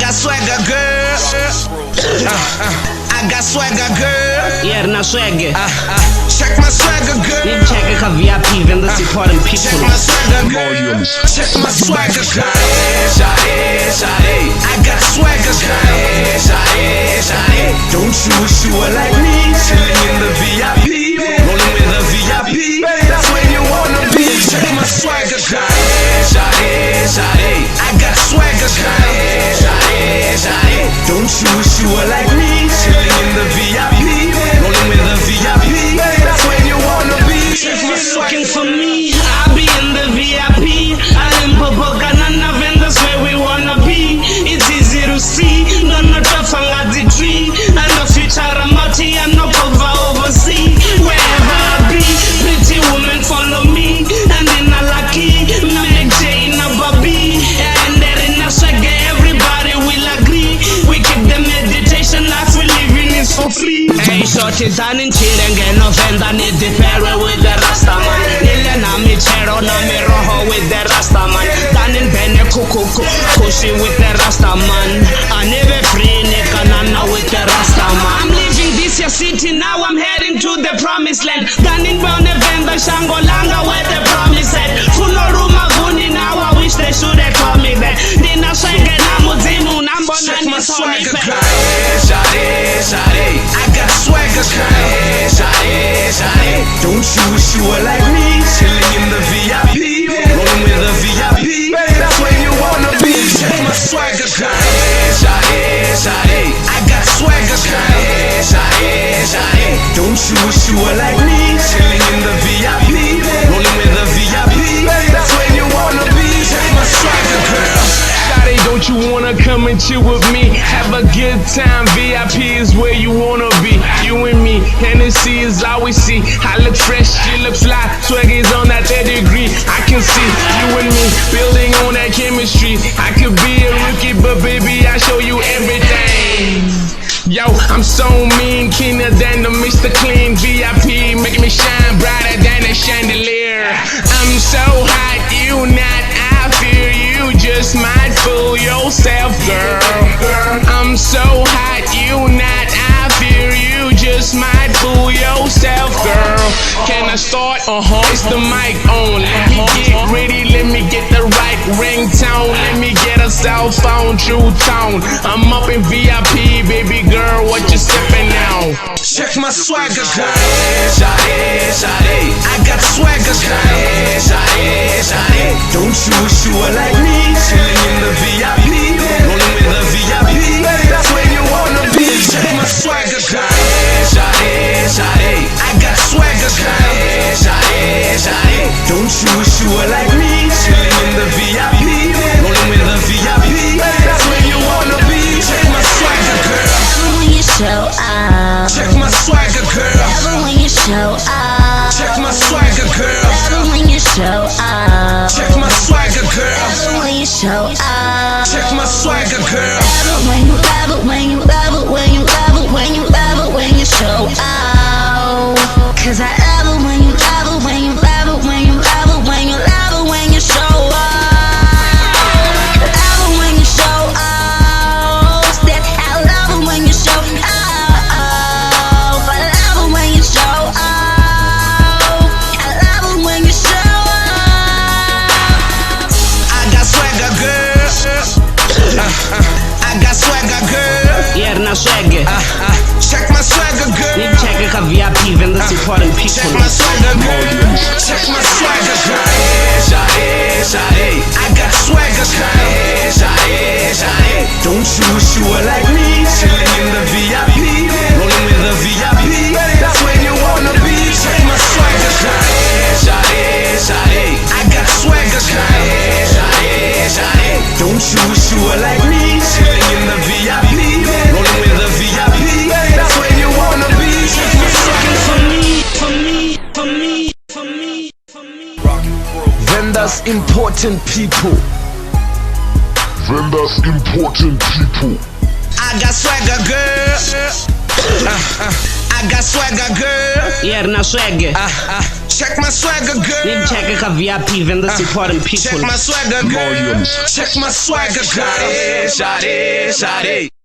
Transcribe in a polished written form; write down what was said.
got swagger, girl. I got swagger, girl. Yeah, na swagger. Check my swagger, girl. Need check a VIP, Vendas supporting people. Check my swagger, girl. Check my swagger, girl. I got swagger, girl. Don't you wish you were like me? Chilling in the VIP, rolling with a VIP. That's where you wanna be. Check my swagger, girl. I got swagger, girl. Don't you wish you were like me? Chilling in the VIP, rolling with a VIP. That's where you wanna be. If you're looking for me, I'll be in the VIP. I'm Boboganana Vendas where we wanna be. It's easy to see, no tough on the tree. And the future I'm out here, no cover overseas. Wherever I be, pretty women follow me. And in a lucky, make Jane a Barbie. And there in a swagger, everybody will agree. We keep the meditation life we living is for free. Hey, shorty down in Tshivenda, no Venda, need the ferry with the Rasta man. Nile na mi chero na mi rojo with the Rasta man. Down in Bene kuku kushi with the Rasta man. I never free Nikanana with the Rasta man. I'm leaving this your city now, I'm heading to the promised land. Down in Bone Venda Shangolanga where the promise said. Funo Ruma Guni now, I wish they should have called me that. Dina Shanga Namuzimu Nambo Check my Nani swagger, Sony. girl. I got swagger, girl. Don't you wish you were like me? Chilling in the VIP, rolling with a VIP. That's where you wanna be. Check my swagger, girl. I got swagger, girl. Don't you wish you were like me? Chilling in the VIP, rolling with a VIP. That's where you wanna be. Check my swagger, girl. Shawty, don't you wanna come and chill with me? Have a good time, VIP is where you wanna be. You and me, Hennessy is all we see. I look fresh, you look fly, swag is on that 30 degree. I can see you and me, building on that chemistry. I could be a rookie, but baby, I show you everything. Yo, I'm so mean, keener than the Mr. Clean VIP, making me shine brighter than a chandelier. I'm so hot, you not, I fear you just might fool yourself, girl. I'm so hot, you not, I fear you just might fool yourself, girl. Can I start? It's the mic on. Let me get ready, let me get the right ringtone. Let me get a cell phone, true tone. I'm up in VIP, baby girl, what you sipping now? Check my swagger, girl. I got swagger, girl. Don't you wish you were like me? Chilling in the VIP, rolling with a VIP. That's where you wanna be. Check my swagger, girl. I got swagger, girl. Don't you wish you were like me? Chilling in the VIP, rolling with a VIP. That's where you wanna be. Check my swagger, girl. When you show up, Check my swagger, girl. love it when you show up, Check my swagger, girl. love it when you show up, Check my swagger, girl. love it when you show up, Check my swagger, girl. love it when you love it when you love it when you love it when you love it when you show up. 'Cause I love it when you love it when you love it when you love it when you love it when you show up. Love it when you show up. That I love it when you show up. I love it when you show up. I love it when you show up. I got swagger, girl. I got swagger, girl. Yeah, na swagger. Check my swagger, girl. Need check a VIP, Vendas supporting Check people. my swagger, girl. Check my swagger, girl. I got swagger, girl. Don't you wish you were like me? Chilling in the VIP, rolling with a VIP. That's where you wanna be. Check my swagger, girl. I got swagger, girl. Don't you wish you were like me? Chilling in the VIP, rolling with a VIP. That's where you wanna be. Check my swagger. For me. Vendas important people. Vendas important people. I got swagger, girl. I got swagger, girl. Yeah, na swagger. Check my swagger, girl. Need check a VIP, Vendas important people. Check my swagger, girl. Check my swagger, girl. Shawty, shawty.